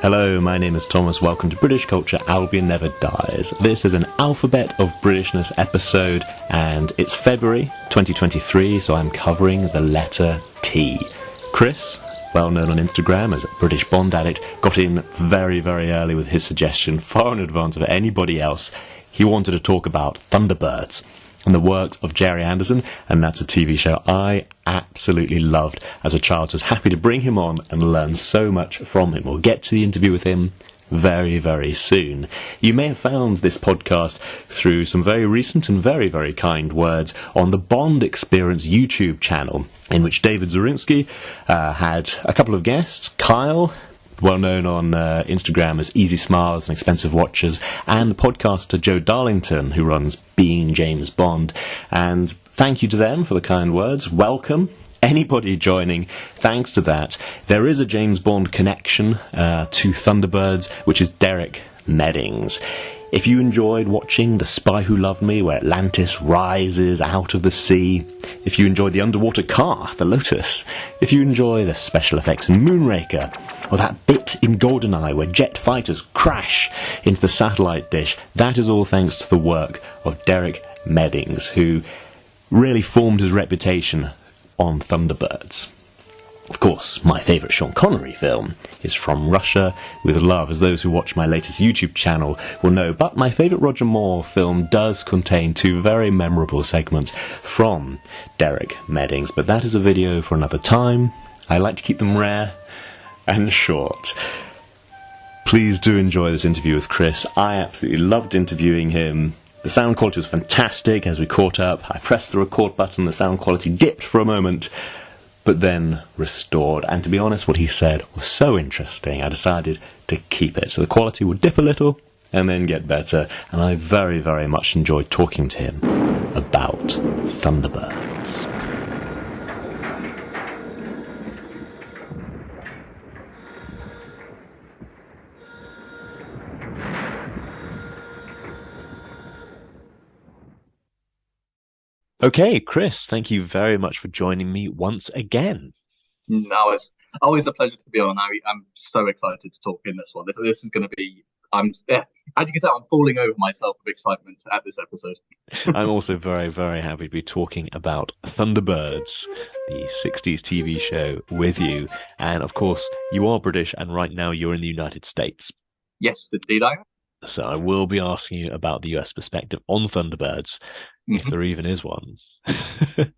Hello, my name is Thomas. Welcome to British Culture Albion Never Dies. This is an Alphabet of Britishness episode, and it's February 2023, so I'm covering the letter T. Chris, well known on Instagram as British Bond Addict, got in very, very early with his suggestion, far in advance of anybody else. He wanted to talk about Thunderbirds and the works of Gerry and that's a TV show I absolutely loved as a child. So I was happy to bring him on and learn so much from him. We'll get to the interview with him very, very soon. You may have found this podcast through some very recent and very, very kind words on the Bond Experience YouTube channel, in which David Zorinsky had a couple of guests, Kyle, well known on Instagram as Easy Smiles and Expensive Watches, and the podcaster Joe Darlington, who runs Being James Bond. And thank you to them for the kind words. Welcome. Anybody joining, thanks to that. There is a James Bond connection to Thunderbirds, which is Derek Meddings. If you enjoyed watching The Spy Who Loved Me, where Atlantis rises out of the sea, if you enjoyed the underwater car, the Lotus, if you enjoy the special effects in Moonraker, or that bit in GoldenEye where jet fighters crash into the satellite dish, that is all thanks to the work of Derek Meddings, who really formed his reputation on Thunderbirds. Of course, my favourite Sean Connery film is From Russia with Love, as those who watch my latest YouTube channel will know, but my favourite Roger Moore film does contain two very memorable segments from Derek Meddings, but that is a video for another time. I like to keep them rare and short. Please do enjoy this interview with Chris. I absolutely loved interviewing him. The sound quality was fantastic as we caught up. I pressed the record button, the sound quality dipped for a moment, but then restored. And to be honest, what he said was so interesting, I decided to keep it. So the quality would dip a little and then get better. And I very, very much enjoyed talking to him about Thunderbirds. Okay, Chris, thank you very much for joining me once again. No, it's always a pleasure to be on. I'm so excited to talk in this one. This is going to be, as you can tell, I'm falling over myself with excitement at this episode. I'm also very, very happy to be talking about Thunderbirds, the 60s TV show, with you. And of course, you are British, and right now you're in the United States. Yes, indeed I am. So I will be asking you about the US perspective on Thunderbirds, if there even is one.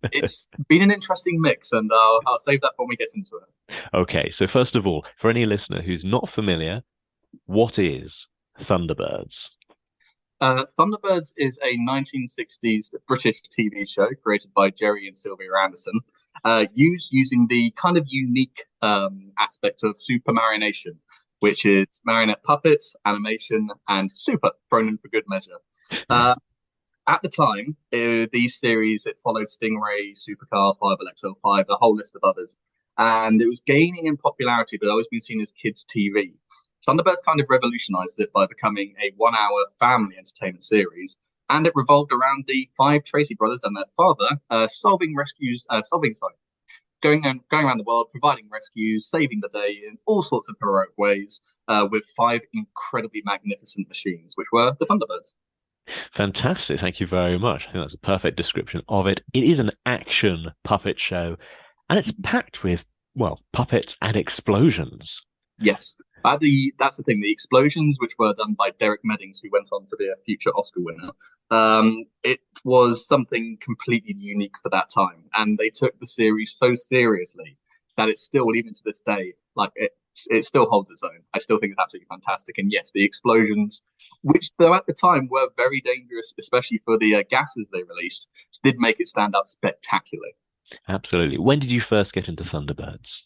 It's been an interesting mix, and I'll save that when we get into it. Okay, so first of all, for any listener who's not familiar, what is Thunderbirds? Thunderbirds is a 1960s British TV show created by Gerry and Sylvia Anderson, using the kind of unique aspect of Supermarionation, which is marionette puppets, animation, and super, thrown in for good measure. At the time, these series, it followed Stingray, Supercar, 5LXL5, a whole list of others. And it was gaining in popularity, but always been seen as kids' TV. Thunderbirds kind of revolutionized it by becoming a 1-hour family entertainment series. And it revolved around the 5 Tracy brothers and their father going around the world, providing rescues, saving the day in all sorts of heroic ways, with 5 incredibly magnificent machines, which were the Thunderbirds. Fantastic, thank you very much. I think that's a perfect description of it. It is an action puppet show, and it's packed with, well, puppets and explosions. Yes, that's the thing. The explosions, which were done by Derek Meddings, who went on to be a future Oscar winner, it was something completely unique for that time. And they took the series so seriously that it's still, even to this day, like it still holds its own. I still think it's absolutely fantastic. And yes, the explosions, which though at the time were very dangerous, especially for the gases they released, did make it stand out spectacularly. Absolutely. When did you first get into Thunderbirds?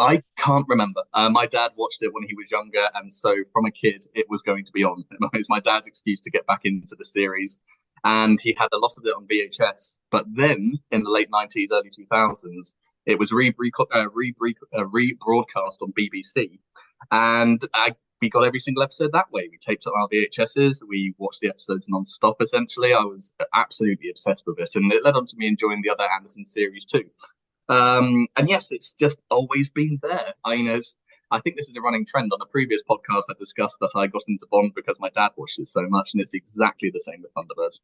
I can't remember. My dad watched it when he was younger, and so from a kid, it was going to be on. It was my dad's excuse to get back into the series, and he had a lot of it on VHS. But then, in the late 90s, early 2000s, it was rebroadcast on BBC, and we got every single episode that way. We taped it on our VHSs, we watched the episodes non-stop, essentially. I was absolutely obsessed with it, and it led on to me enjoying the other Anderson series too. And yes, it's just always been there. I think this is a running trend. On a previous podcast, I discussed that I got into Bond because my dad watched it so much, and it's exactly the same with Thunderbirds.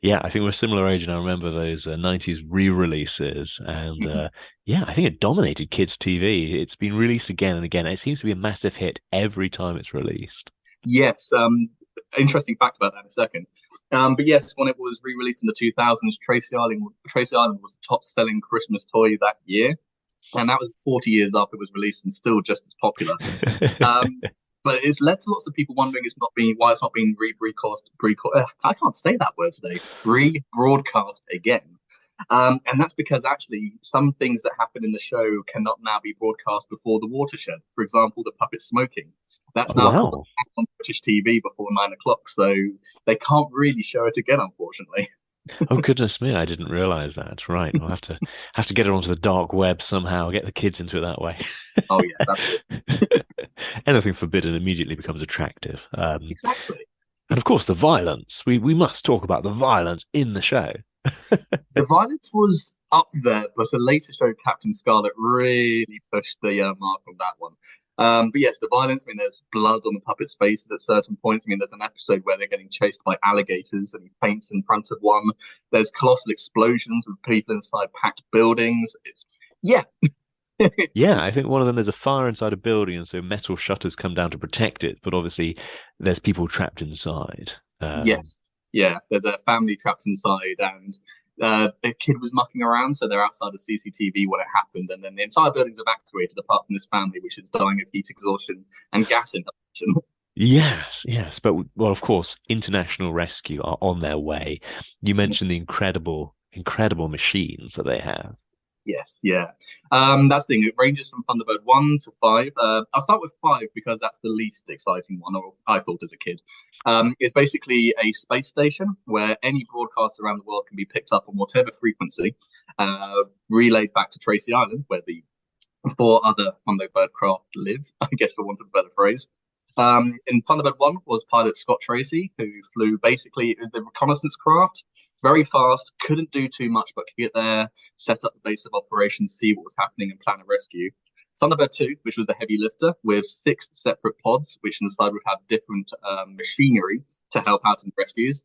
Yeah, I think we're a similar age, and I remember those 90s re-releases, and yeah, I think it dominated kids' TV. It's been released again and again. It seems to be a massive hit every time it's released. Yes, interesting fact about that in a second. But yes, when it was re-released in the 2000s, Tracy Island was the top-selling Christmas toy that year, and that was 40 years after it was released and still just as popular. Um, but it's led to lots of people wondering why it's not being I can't say that word today. Rebroadcast again. And that's because actually some things that happen in the show cannot now be broadcast before the watershed. For example, the puppet smoking. That's Oh, now wow. on British TV before 9 o'clock, so they can't really show it again, unfortunately. Oh, goodness me, I didn't realize that. Right. We'll have to get it onto the dark web somehow, get the kids into it that way. Oh yes, absolutely. Anything forbidden immediately becomes attractive. Exactly. And of course, the violence. We must talk about the violence in the show. The violence was up there, but a later show, Captain Scarlet, really pushed the mark on that one. But yes, the violence. I mean, there's blood on the puppet's faces at certain points. I mean, there's an episode where they're getting chased by alligators and he faints in front of one. There's colossal explosions with people inside packed buildings. It's yeah, Yeah, I think one of them there's a fire inside a building, and so metal shutters come down to protect it. But obviously, there's people trapped inside. yes, yeah. There's a family trapped inside, and a kid was mucking around, so they're outside the CCTV when it happened, and then the entire building's evacuated apart from this family, which is dying of heat exhaustion and gas inhalation. Yes, yes, but well, of course, international rescue are on their way. You mentioned the incredible machines that they have. Yes, yeah. That's the thing. It ranges from Thunderbird 1 to 5. I'll start with 5 because that's the least exciting one, or I thought as a kid. It's basically a space station where any broadcast around the world can be picked up on whatever frequency, relayed back to Tracy Island, where the four other Thunderbird craft live, I guess for want of a better phrase. In Thunderbird 1 was pilot Scott Tracy, who flew basically it was the reconnaissance craft, very fast, couldn't do too much, but could get there, set up the base of operations, see what was happening, and plan a rescue. Thunderbird 2, which was the heavy lifter, with 6 separate pods, which inside would have different machinery to help out in rescues.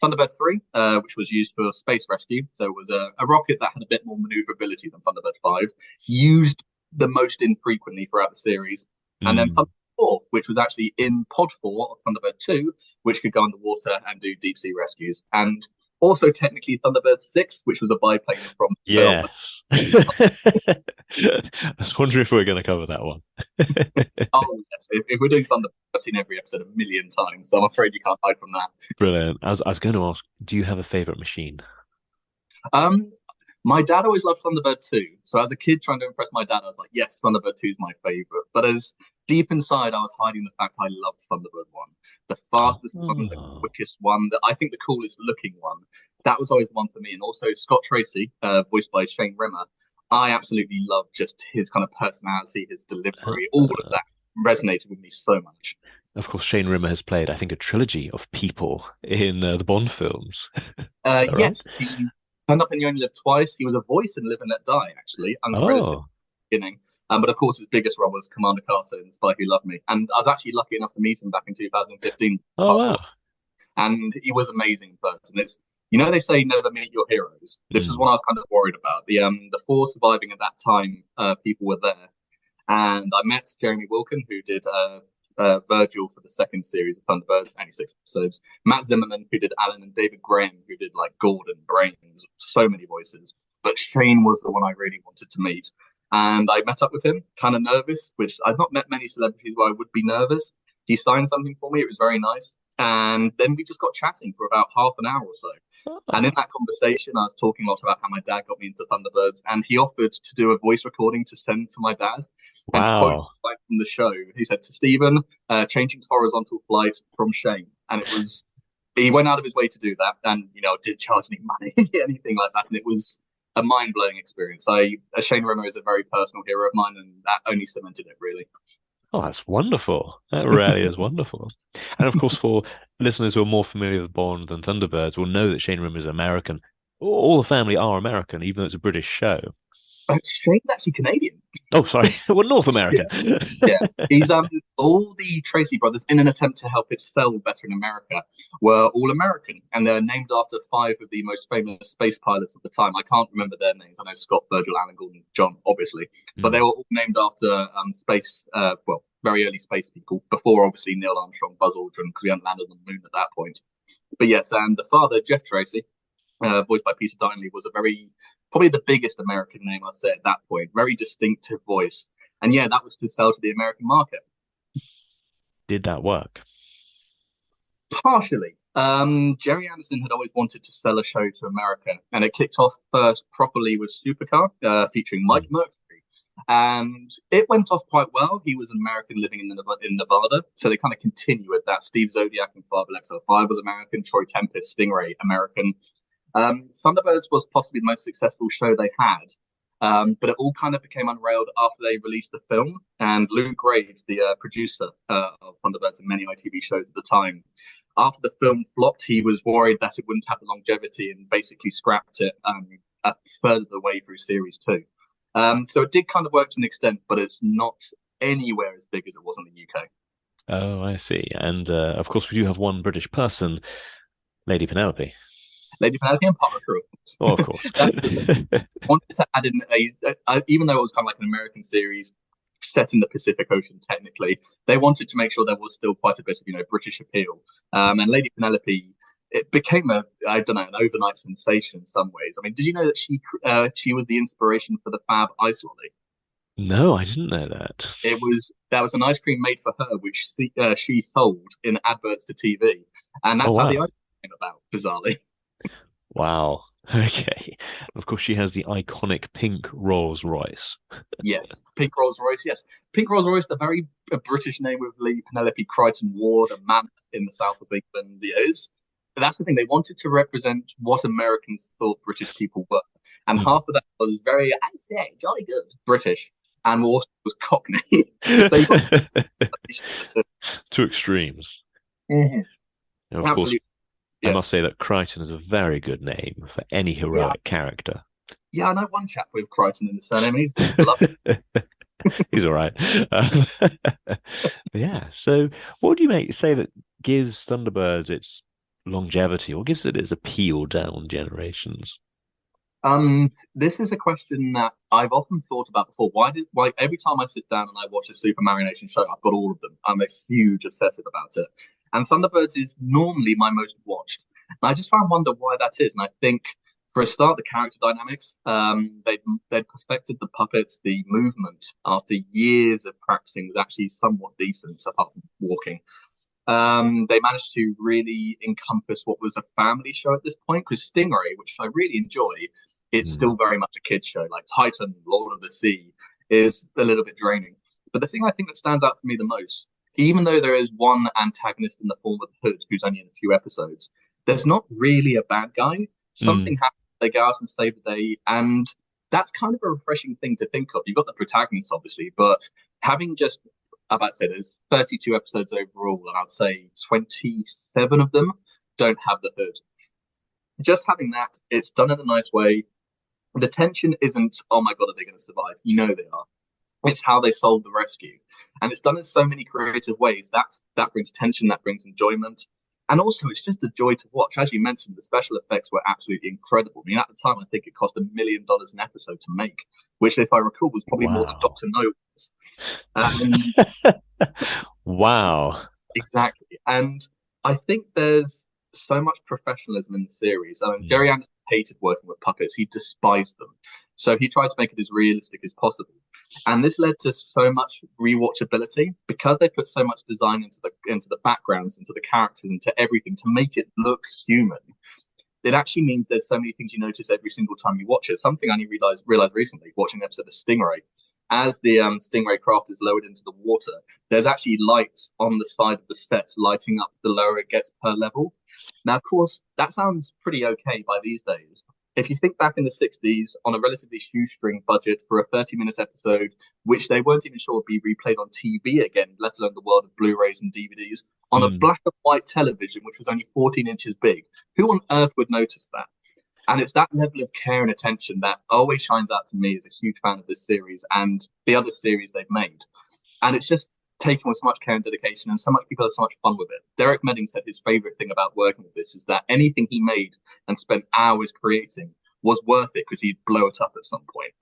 Thunderbird 3, which was used for space rescue, so it was a rocket that had a bit more maneuverability than Thunderbird 5, used the most infrequently throughout the series. And then Mm. 4, which was actually in Pod 4 of Thunderbird 2, which could go underwater and do deep sea rescues. And also technically Thunderbird 6, which was a biplane from the film. Yes. I was wondering if we are going to cover that one. Oh, yes. If we're doing Thunderbird, I've seen every episode a million times, so I'm afraid you can't hide from that. Brilliant. I was going to ask, do you have a favorite machine? Um, my dad always loved Thunderbird 2. So as a kid trying to impress my dad, I was like, yes, Thunderbird 2 is my favorite. But as deep inside, I was hiding the fact I loved Thunderbird 1. The fastest one, the Oh, quickest one, I think the coolest looking one. That was always the one for me. And also Scott Tracy, voiced by Shane Rimmer. I absolutely love just his kind of personality, his delivery, all of that resonated with me so much. of course, Shane Rimmer has played, I think, a trilogy of people in the Bond films. Is that right? Yes, he turned up in You Only Live Twice. He was a voice in Live and Let Die, actually, uncredited Oh, beginning. But of course, his biggest role was Commander Carter in Spy Who Loved Me. And I was actually lucky enough to meet him back in 2015. oh Passed wow. away. And he was amazing in person. It's they say never meet your heroes. This is Mm. what I was kind of worried about. The four surviving at that time, people were there, and I met Jeremy Wilkin, who did Virgil for the second series of Thunderbirds, 96 episodes. Matt Zimmerman, who did Alan, and David Graham, who did like Gordon, Brains, so many voices. But Shane was the one I really wanted to meet. And I met up with him, kind of nervous, which I've not met many celebrities where I would be nervous. He signed something for me. It was very nice. And then we just got chatting for about half an hour or so. And in Oh, that conversation, I was talking a lot about how my dad got me into Thunderbirds, and he offered to do a voice recording to send to my dad. And he quoted wow. like from the show. He said to Stephen, changing to horizontal flight from Shane. And it was, he went out of his way to do that and, didn't charge any money, anything like that. And it was a mind blowing experience. Shane Rimmer is a very personal hero of mine, and that only cemented it, really. Oh, that's wonderful. That really is wonderful. And of course, for listeners who are more familiar with Bond than Thunderbirds, will know that Shane Rimmer is American. All the family are American, even though it's a British show. Shane's actually Canadian. Oh, sorry. Well, North Yeah, American. yeah. He's all the Tracy brothers, in an attempt to help it sell better in America, were all American, and they're named after five of the most famous space pilots of the time. I can't remember their names. I know Scott, Virgil, Alan, Gordon, John, obviously, but they Mm. were all named after space, well, very early space people before obviously Neil Armstrong, Buzz Aldrin, because we hadn't landed on the moon at that point. But yes, and the father, Jeff Tracy, voiced by Peter Dineley, was a very probably the biggest American name I'd say at that point. Very distinctive voice, and yeah, that was to sell to the American market. Did that work? Partially, Gerry Anderson had always wanted to sell a show to America, and it kicked off first properly with Supercar, featuring Mike Mm. Mercury, and it went off quite well. He was an American living in Nevada, so they kind of continue with that. Steve Zodiac and Father XL5 was American. Troy Tempest, Stingray, American. Thunderbirds was possibly the most successful show they had, but it all kind of became unrailed after they released the film. And Lou Graves, the producer of Thunderbirds and many ITV shows at the time, after the film flopped, he was worried that it wouldn't have the longevity and basically scrapped it a further away through series two. So it did kind of work to an extent, but it's not anywhere as big as it was in the UK. Oh, I see. And of course, we do have one British person, Lady Penelope. Lady Penelope and Parker. Oh, of course. That's the thing. Wanted to add in even though it was kind of like an American series set in the Pacific Ocean, technically, they wanted to make sure there was still quite a bit of British appeal. And Lady Penelope, it became I don't know, an overnight sensation in some ways. I mean, did you know that she was the inspiration for the Fab Ice Lolly? No, I didn't know that. That was an ice cream made for her, which she sold in adverts to TV, and Oh, that's how the wow. ice cream came about. Bizarrely. Wow. Okay. Of course, she has the iconic pink Rolls Royce. Yes, Pink Rolls Royce. Yes, Pink Rolls Royce, the very British name of Lee Penelope Crichton Ward, a man in the south of England. Is that's the thing they wanted to represent what Americans thought British people were, and Mm. half of that was very, I say, jolly good British, and also was Cockney. So you got to, Two extremes. Mhm. And of course, Absolutely, I yeah, must say that Crichton is a very good name for any yeah, heroic character. yeah. I know one chap with Crichton in the surname, and he's lovely. He's all right. Yeah. So, what would you say that gives Thunderbirds its longevity, or gives it its appeal down generations? This is a question that I've often thought about before. Why every time I sit down and I watch a Supermarionation show, I've got all of them. I'm a huge obsessive about it. And Thunderbirds is normally my most watched. And I just try and wonder why that is. And I think for a start, the character dynamics, they'd perfected the puppets, the movement after years of practicing was actually somewhat decent, apart from walking. They managed to really encompass what was a family show at this point because Stingray, which I really enjoy, it's Mm. still very much a kids show. Like Titan, Lord of the Sea, is a little bit draining. But the thing I think that stands out for me the most, even though there is one antagonist in the form of Hood, who's only in a few episodes, there's not really a bad guy. Mm. Something happens, they go out and save the day, and that's kind of a refreshing thing to think of. You've got the protagonist, obviously, but having just about to say there's 32 episodes overall, and I'd say 27 of them don't have the hood. Just having that, it's done in a nice way. The tension isn't, oh my god, are they going to survive? You know they are. It's how they solve the rescue, and it's done in so many creative ways. That brings tension, that brings enjoyment, and also it's just a joy to watch. As you mentioned, the special effects were absolutely incredible. I mean, at the time, I think it cost $1 million an episode to make, which, if I recall, was probably more than Wow. Doctor No was. And Wow. exactly. And I think there's so much professionalism in the series. Gerry Mm. Anderson hated working with puppets. He despised them. So he tried to make it as realistic as possible. And this led to so much rewatchability because they put so much design into the backgrounds, into the characters, into everything to make it look human. It actually means there's so many things you notice every single time you watch it. Something I only realized recently watching an episode of Stingray. As the Stingray craft is lowered into the water, there's actually lights on the side of the steps lighting up the lower it gets per level. Now, of course, that sounds pretty okay by these days. If you think back in the 60s on a relatively shoestring budget for a 30-minute episode, which they weren't even sure would be replayed on TV again, let alone the world of Blu-rays and DVDs, on a Mm. black and white television, which was only 14 inches big, who on earth would notice that? And it's that level of care and attention that always shines out to me as a huge fan of this series and the other series they've made. And it's just taken with so much care and dedication, and so much people have so much fun with it. Derek Medding said his favorite thing about working with this is that anything he made and spent hours creating was worth it because he'd blow it up at some point.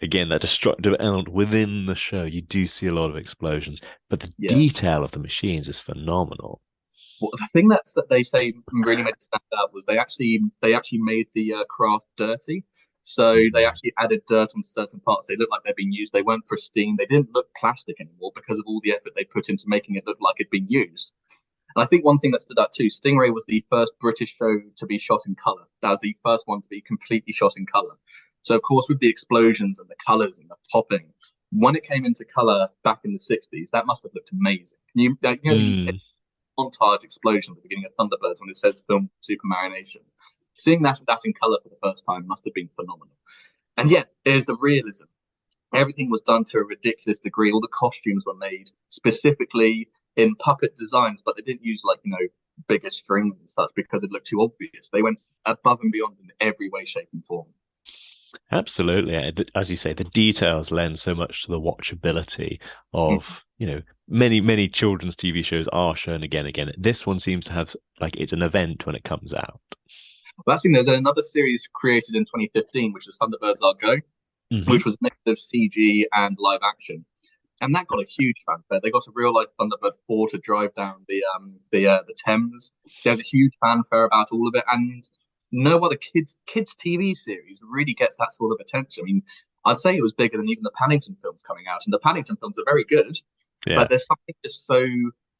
Again, that destructive element within the show, you do see a lot of explosions, but the Yeah. detail of the machines is phenomenal. Well, the thing that they say really made it stand out was they actually made the craft dirty. So they actually added dirt on certain parts. They looked like they'd been used. They weren't pristine. They didn't look plastic anymore because of all the effort they put into making it look like it'd been used. And I think one thing that stood out too, Stingray was the first British show to be shot in color. That was the first one to be completely shot in color. So of course, with the explosions and the colors and the popping, when it came into color back in the 60s, that must have looked amazing. The montage explosion at the beginning of Thunderbirds when it says film Supermarionation. Seeing that in color for the first time must have been phenomenal. And yet, there's the realism. Everything was done to a ridiculous degree. All the costumes were made specifically in puppet designs, but they didn't use bigger strings and such because it looked too obvious. They went above and beyond in every way, shape, and form. Absolutely. As you say, the details lend so much to the watchability of, many children's TV shows are shown again and again. This one seems to have, it's an event when it comes out. Well, that's the thing. There's another series created in 2015, which is Thunderbirds Are Go, which was a mix of CG and live action. And that got a huge fanfare. They got a real life Thunderbird 4 to drive down the Thames. There's a huge fanfare about all of it, and no other kids TV series really gets that sort of attention. I mean, I'd say it was bigger than even the Paddington films coming out, and the Paddington films are very good, but there's something just so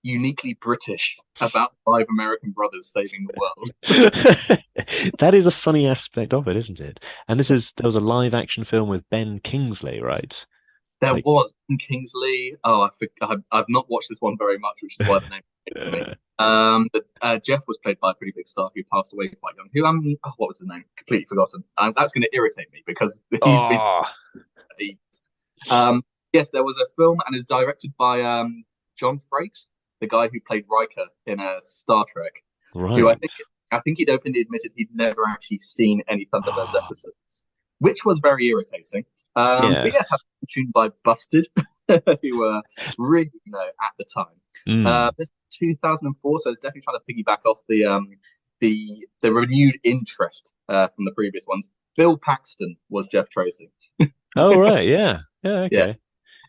uniquely British about 5 American brothers saving the world. That is a funny aspect of it, isn't it? And there was a live action film with Ben Kingsley, right? There was Ben Kingsley. Oh, I've not watched this one very much, which is why the name came to me. But Jeff was played by a pretty big star who passed away quite young. What was his name? Completely forgotten. That's going to irritate me because he's been. Yes, there was a film and it's directed by John Frakes, the guy who played Riker in Star Trek. Right. Who I think he'd openly admitted he'd never actually seen any Thunderbirds episodes, which was very irritating. But yes, tuned by Busted, who were really, at the time. This 2004, so it's definitely trying to piggyback off the renewed interest from the previous ones. Bill Paxton was Jeff Tracy. Oh right, yeah, okay. Yeah.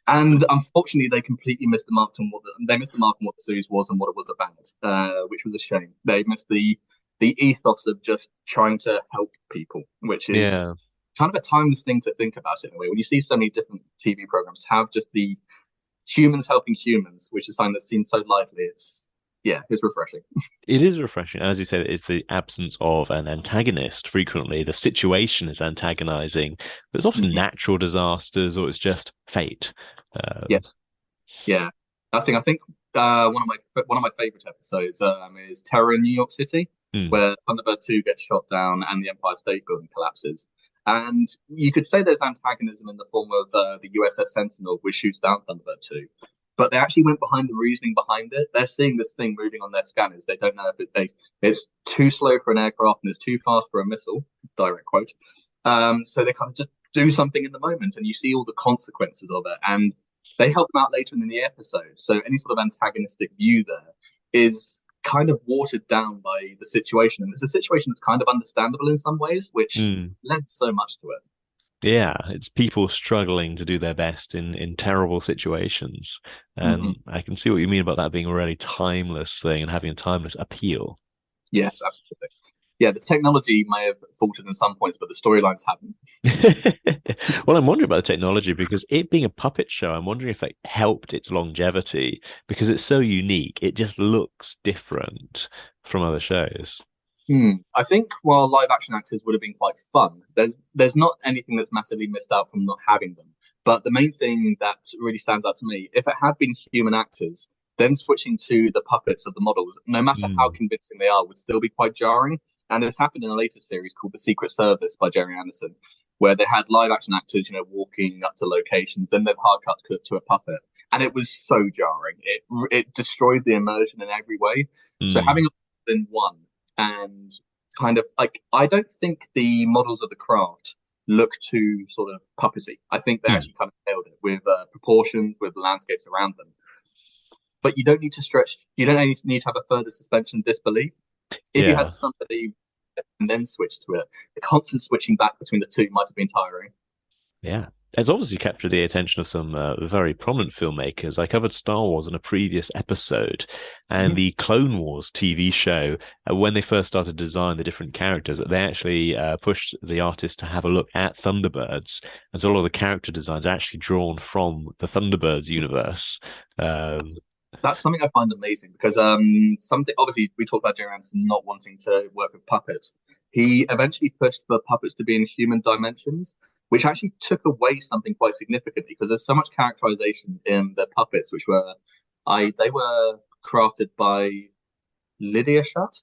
And unfortunately, they completely missed the mark on what the series was and what it was about, which was a shame. They missed the ethos of just trying to help people, which is kind of a timeless thing to think about in a way. When you see so many different TV programs have just the humans helping humans, which is something that seems so lively, it's refreshing. It is refreshing. As you said, it's the absence of an antagonist. Frequently, the situation is antagonizing. There's often natural disasters, or it's just fate. Yes, yeah. I think one of my favorite episodes is Terror in New York City, where Thunderbird 2 gets shot down and the Empire State Building collapses. And you could say there's antagonism in the form of the USS Sentinel, which shoots down Thunderbird 2. But they actually went behind the reasoning behind it. They're seeing this thing moving on their scanners. They don't know if it's too slow for an aircraft and it's too fast for a missile, direct quote. So they kind of just do something in the moment, and you see all the consequences of it. And they help them out later in the episode. So any sort of antagonistic view there is kind of watered down by the situation. And it's a situation that's kind of understandable in some ways, which lends so much to it. Yeah, it's people struggling to do their best in terrible situations. And I can see what you mean about that being a really timeless thing and having a timeless appeal. Yes, absolutely. Yeah, the technology may have faltered in some points, but the storylines haven't. Well, I'm wondering about the technology because it being a puppet show, I'm wondering if that helped its longevity because it's so unique. It just looks different from other shows. I think while live action actors would have been quite fun, there's not anything that's massively missed out from not having them. But the main thing that really stands out to me, if it had been human actors, then switching to the puppets of the models, no matter how convincing they are, would still be quite jarring. And this happened in a later series called The Secret Service by Gerry Anderson, where they had live action actors, walking up to locations, then they've hard cut to a puppet. And it was so jarring. It destroys the immersion in every way. So having a in one and kind of like I don't think the models of the craft look too sort of puppety. I think they Hmm. actually kind of nailed it with proportions, with the landscapes around them. But you don't need to stretch. You don't need to have a further suspension of disbelief. If you Yeah. had somebody and then switch to it, the constant switching back between the two might have been tiring. Yeah. It's obviously captured the attention of some very prominent filmmakers. I covered Star Wars in a previous episode, and Mhm. the Clone Wars TV show, when they first started to design the different characters, they actually pushed the artist to have a look at Thunderbirds. And so a lot of the character designs are actually drawn from the Thunderbirds universe. That's, Um, that's something I find amazing because something obviously we talked about Gerry Anderson not wanting to work with puppets. He eventually pushed for puppets to be in human dimensions, which actually took away something quite significantly because there's so much characterization in the puppets, which were I they were crafted by Lydia Shutt,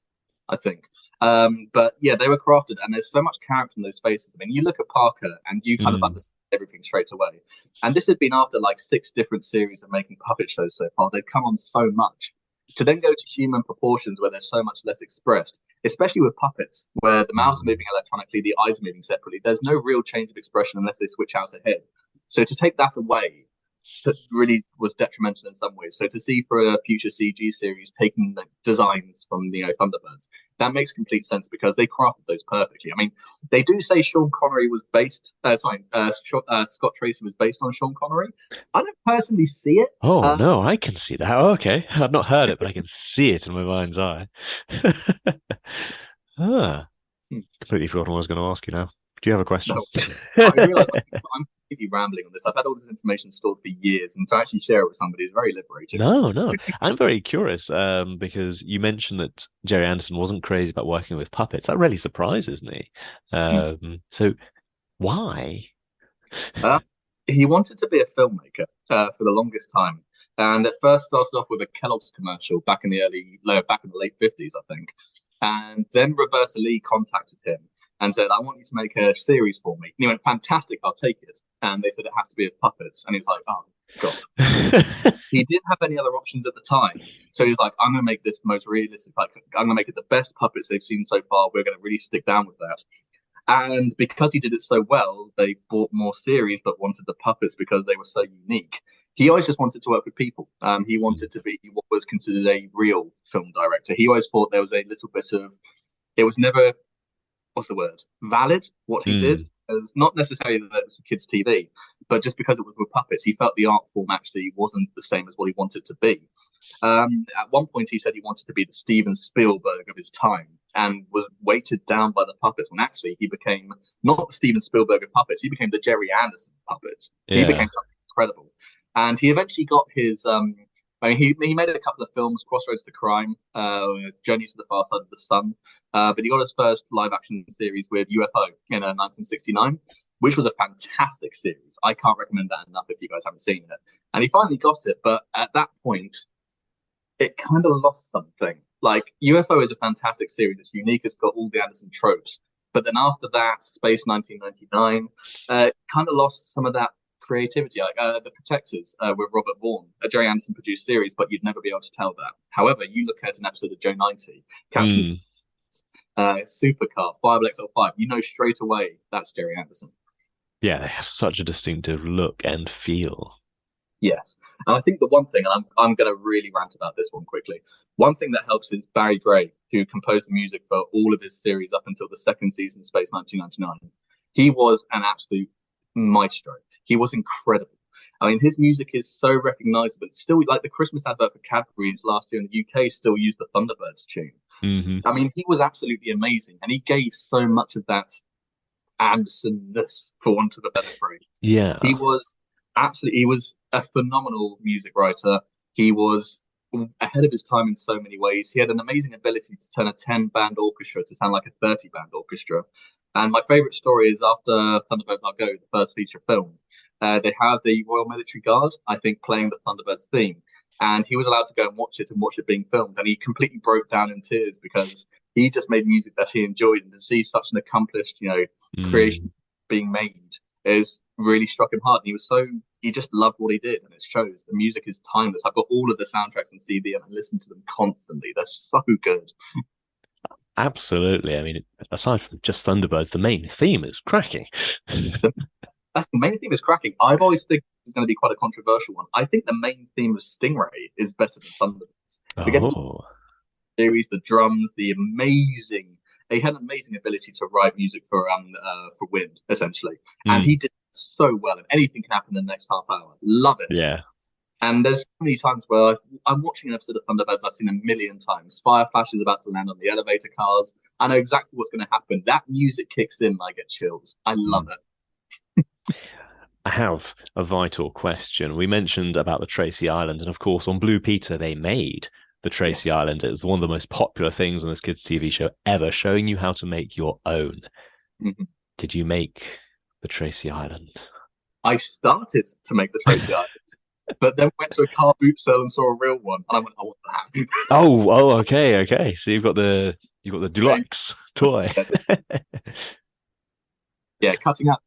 I think. But yeah, they were crafted, and there's so much character in those faces. I mean, you look at Parker, and you kind of mm, understand everything straight away. And this had been after like six different series of making puppet shows so far. They'd come on so much. To then go to human proportions where they're so much less expressed, especially with puppets, where the mouths are mm. moving electronically, the eyes are moving separately. There's no real change of expression unless they switch out a head. So to take that away really was detrimental in some ways. So to see for a future CG series taking the designs from the Thunderbirds, that makes complete sense because they crafted those perfectly. I mean, they do say Sean Connery was based. Scott Tracy was based on Sean Connery. I don't personally see it. Oh no, I can see that. Oh, okay. I've not heard it, but I can see it in my mind's eye. Ah, Hmm, completely forgot what I was going to ask you now. Do you have a question? no, I realise I'm completely rambling on this. I've had all this information stored for years, and to actually share it with somebody is very liberating. No, no. I'm very curious, because you mentioned that Gerry Anderson wasn't crazy about working with puppets. That really surprises me. Hmm. So why? Uh, he wanted to be a filmmaker for the longest time, and at first started off with a Kellogg's commercial back in the late 50s, I think. And then Roberta Lee contacted him and said, "I want you to make a series for me." And he went, "Fantastic, I'll take it." And they said it has to be with puppets, and he was like, "Oh God." He didn't have any other options at the time, so he was like, "I'm going to make this the most realistic. Like, I'm going to make it the best puppets they've seen so far. We're going to really stick down with that." And because he did it so well, they bought more series but wanted the puppets because they were so unique. He always just wanted to work with people. He wanted to be what was considered a real film director. He always thought there was a little bit of, it was never, what's the word, valid what he did. Mm, It's not necessarily that it was for kids' TV, but just because it was with puppets, he felt the art form actually wasn't the same as what he wanted to be. At one point, he said he wanted to be the Steven Spielberg of his time and was weighted down by the puppets when actually he became not the Steven Spielberg of puppets, he became the Gerry Anderson puppets. He yeah. became something incredible. And he eventually got his. I mean, he made a couple of films, Crossroads to Crime, Journey to the Far Side of the Sun, but he got his first live action series with UFO in 1969, which was a fantastic series. I can't recommend that enough if you guys haven't seen it. And he finally got it, but at that point, it kind of lost something. Like UFO is a fantastic series. It's unique. It's got all the Anderson tropes. But then after that, Space 1999 kind of lost some of that creativity. Like The Protectors with Robert Vaughn, a Gerry Anderson produced series, but you'd never be able to tell that. However, you look at an episode of Joe 90, Captain Mm, Supercar, Fireball XL5, you know straight away that's Gerry Anderson. yeah, they have such a distinctive look and feel. Yes. And I think the one thing, and I'm going to really rant about this one quickly. One thing that helps is Barry Gray, who composed the music for all of his series up until the second season of Space 1999. He was an absolute maestro. He was incredible. I mean, his music is so recognizable. It's still like the Christmas advert for Cadbury's last year in the UK still used the Thunderbirds tune. Hmm. I mean, he was absolutely amazing. And he gave so much of that Andersonness, for want of a better phrase. He Yeah. was he was a phenomenal music writer. He was ahead of his time in so many ways. He had an amazing ability to turn a 10 band orchestra to sound like a 30 band orchestra. And my favorite story is after Thunderbirds Are Go, the first feature film, they have the Royal Military Guard, I think, playing the Thunderbirds theme. And he was allowed to go and watch it being filmed. And he completely broke down in tears because he just made music that he enjoyed. And to see such an accomplished, creation Mm. being made is really struck him hard. And he just loved what he did, and it shows. The music is timeless. I've got all of the soundtracks on CD, and I listen to them constantly. They're so good. Absolutely. I mean, aside from just Thunderbirds, the main theme is cracking. The, that's the main theme is cracking. I've always think it's going to be quite a controversial one. I think the main theme of Stingray is better than Thunderbirds. Forget the Oh, series, the drums, He had an amazing ability to write music for wind, essentially, and mm, he did so well. And anything can happen in the next half hour. Love it. yeah. And there's so many times where I'm watching an episode of Thunderbirds I've seen a million times. Fire Flash is about to land on the elevator cars. I know exactly what's going to happen. That music kicks in, and I get chills. I love Mm. it. I have a vital question. We mentioned about the Tracy Island, and of course, on Blue Peter, they made the Yes. Tracy Island. It was one of the most popular things on this kids' TV show ever, showing you how to make your own. Mhm. Did you make the Tracy Island? I started to make the Tracy Island, but then went to a car boot sale and saw a real one, and I went, I want that. Oh, okay, okay. So you've got the Right. deluxe toy. Yeah, cutting out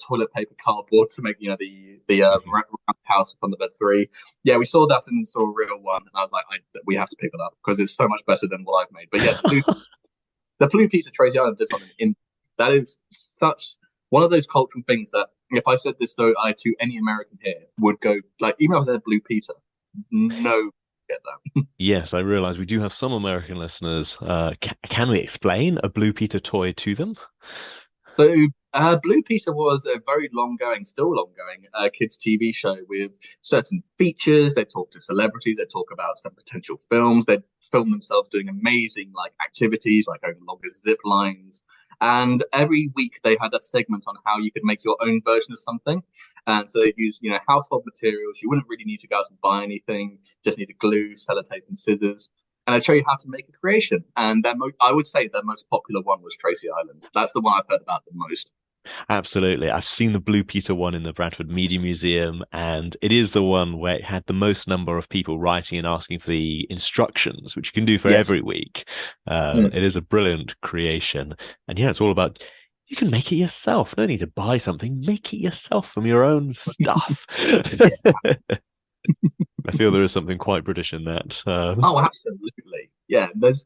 toilet paper cardboard to make the Mhm. round house from the bed three. Yeah, we saw that and saw a real one, and I was like, we have to pick it up because it's so much better than what I've made. But yeah, the blue piece of Tracy Island did something in that is such one of those cultural things that if I said this though I to any American here would go like even if I said Blue Peter, no get that. Yes, I realize we do have some American listeners. Can we explain a Blue Peter toy to them? So, Blue Peter was a very still long going kids' TV show with certain features. They talk to celebrities. They talk about some potential films. They film themselves doing amazing like activities, like going longer zip lines. And every week they had a segment on how you could make your own version of something. And so they use, household materials. You wouldn't really need to go out and buy anything. Just need a glue, sellotape, and scissors and I show you how to make a creation. And I would say their most popular one was Tracy Island. That's the one I've heard about the most. Absolutely. I've seen the Blue Peter one in the Bradford Media Museum, and it is the one where it had the most number of people writing and asking for the instructions, which you can do for Yes. every week. Mm. It is a brilliant creation. And yeah, it's all about you can make it yourself. No need to buy something. Make it yourself from your own stuff. Yeah. I feel there is something quite British in that. Oh, absolutely. Yeah. That's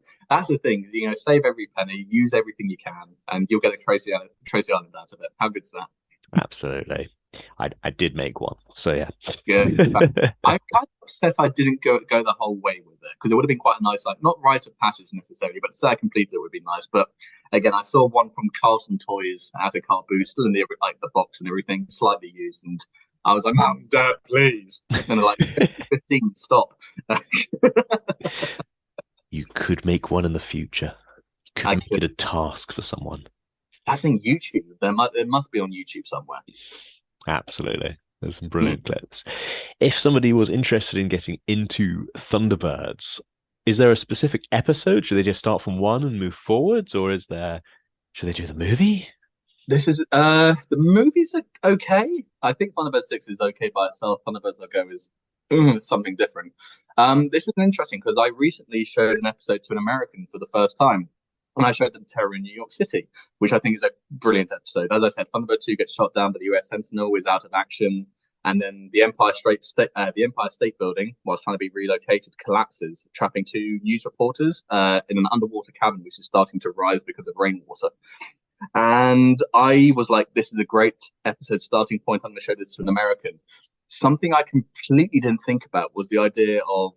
the thing. Save every penny, use everything you can, and you'll get a Tracy Island out of it. How good's that? Absolutely. I did make one. So yeah. Good. I'm kind of upset I didn't go the whole way with it because it would have been quite a nice, like not rite of passage necessarily, but to say I completed it would be nice. But again, I saw one from Carlton Toys at a car booth, still in the box and everything, slightly used, and I was like, "Mum, Dad, please," and they're like, "15, stop." You could make one in the future. You could I make it could. a task for someone. That's in YouTube. It must be on YouTube somewhere. Absolutely. There's some Hmm. brilliant clips. If somebody was interested in getting into Thunderbirds, is there a specific episode? Should they just start from one and move forwards, or should they do the movie? This is the movies are okay. I think Thunderbird 6 is okay by itself. Thunderbirds Go is something different. This is interesting because I recently showed an episode to an American for the first time. And I showed them Terror in New York City, which I think is a brilliant episode. As I said, Thunderbird 2 gets shot down, but the US Sentinel is out of action. And then the Empire State Building, whilst trying to be relocated, collapses, trapping two news reporters in an underwater cabin, which is starting to rise because of rainwater. And I was like, this is a great episode starting point. I'm going to show this to an American. Something I completely didn't think about was the idea of,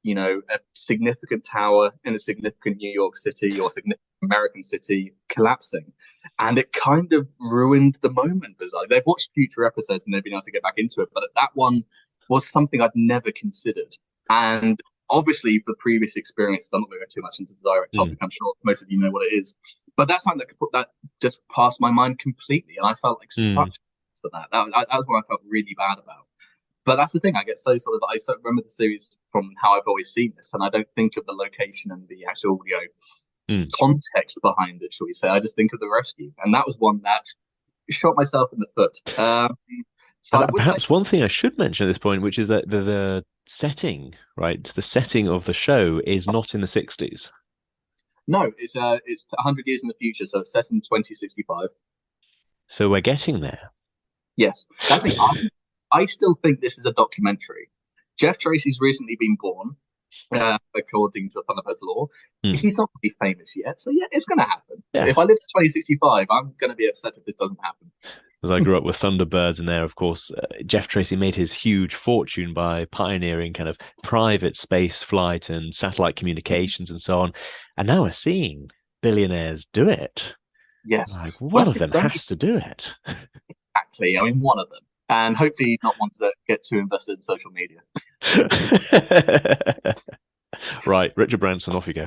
a significant tower in a significant New York City or significant American city collapsing. And it kind of ruined the moment, bizarrely. They've watched future episodes and they've been able to get back into it. But that one was something I'd never considered. And obviously, for previous experiences, I'm not going to go too much into the direct Mm, topic. I'm sure most of you know what it is. But that's something that could put that just passed my mind completely, and I felt like mm. such for that. That was what I felt really bad about. But that's the thing. I get so sort of I so remember the series from how I've always seen this, and I don't think of the location and the actual Mm. context behind it. Shall we say? I just think of the rescue, and that was one that shot myself in the foot. So I And would say perhaps one thing I should mention at this point, which is that the setting, right? The setting of the show is not in the 60s. no. It's 100 years in the future, so it's set in 2065. So we're getting there. Yes, that's the thing. I still think this is a documentary. Jeff Tracy's recently been born. according to Thunderbirds law. Hmm. He's not going to be famous yet, so yeah, it's going to happen. Yeah. If I live to 2065, I'm going to be upset if this doesn't happen. As I grew up with Thunderbirds, and there, of course, Jeff Tracy made his huge fortune by pioneering kind of private space flight and satellite communications and so on. And now we're seeing billionaires do it. Yes. Like, Well, one I of think them so has to do it. exactly. I mean, one of them. And hopefully not ones that get too invested in social media. Right, Richard Branson, off you go.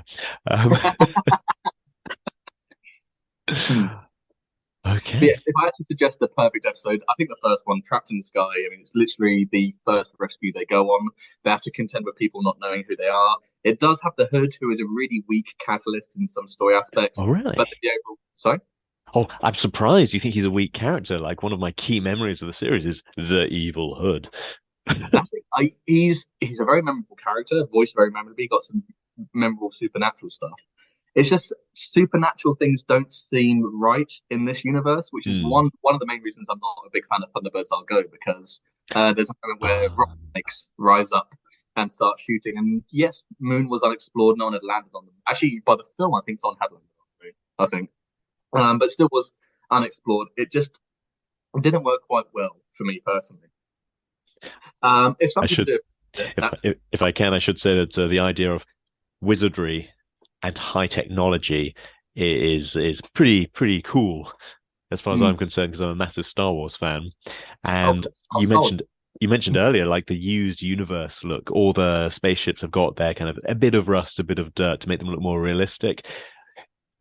Hmm. But Okay. yes, if I had to suggest a perfect episode, I think the first one, Trapped in the Sky, I mean, it's literally the first rescue they go on. They have to contend with people not knowing who they are. It does have the Hood, who is a really weak catalyst in some story aspects. Oh, really? But the overall, sorry? Oh, I'm surprised you think he's a weak character. Like, one of my key memories of the series is the evil Hood. That's it. He's a very memorable character, voiced very memorably, got some memorable supernatural stuff. It's just supernatural things don't seem right in this universe, which is Hmm. one of the main reasons I'm not a big fan of Thunderbirds I'll Go, because there's a moment where rock Um, snakes rise up and start shooting. And yes, Moon was unexplored, no one had landed on them. Actually, by the film, I think someone had landed on the Moon, I think. But still was unexplored. It just didn't work quite well for me personally. If some I people should, do it, that's if I can, I should say that the idea of wizardry and high technology is pretty cool as far as mm, I'm concerned, because I'm a massive Star Wars fan. oh, And oh, solid. you mentioned earlier like the used universe look. All the spaceships have got their kind of a bit of rust, a bit of dirt to make them look more realistic.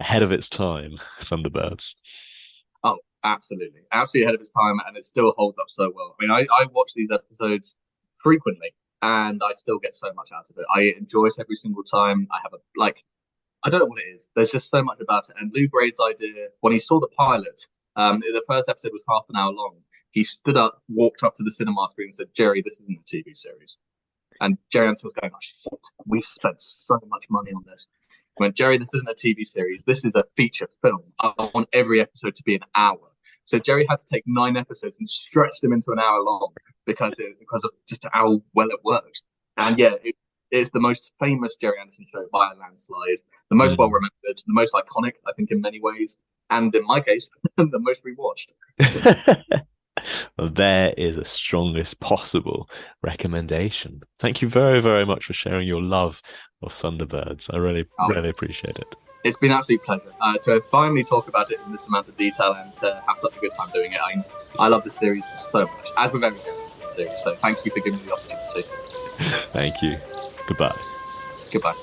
Ahead of its time, Thunderbirds. Oh, absolutely, absolutely ahead of its time, and it still holds up so well. I mean, I watch these episodes frequently, and I still get so much out of it. I enjoy it every single time. I have a like, I don't know what it is. There's just so much about it. And Lou Grade's idea when he saw the pilot, the first episode was half an hour long. He stood up, walked up to the cinema screen, and said, "Gerry, this isn't a TV series." And Gerry Anderson was going, "Oh shit, we've spent so much money on this." I went, "Gerry, this isn't a TV series. This is a feature film. I want every episode to be an hour." So Gerry had to take 9 episodes and stretch them into an hour long because of just how well it worked. And yeah, it's the most famous Gerry Anderson show by a landslide, the most well Mm. remembered, the most iconic, I think, in many ways, and in my case, the most rewatched. Well, there is a strongest possible recommendation. Thank you very, very much for sharing your love of Thunderbirds. I really, Oh, really appreciate it. it's been an absolute pleasure to finally talk about it in this amount of detail and to have such a good time doing it. I love the series so much, as with every Gerry Anderson series. So thank you for giving me the opportunity. Thank you. Goodbye. Goodbye.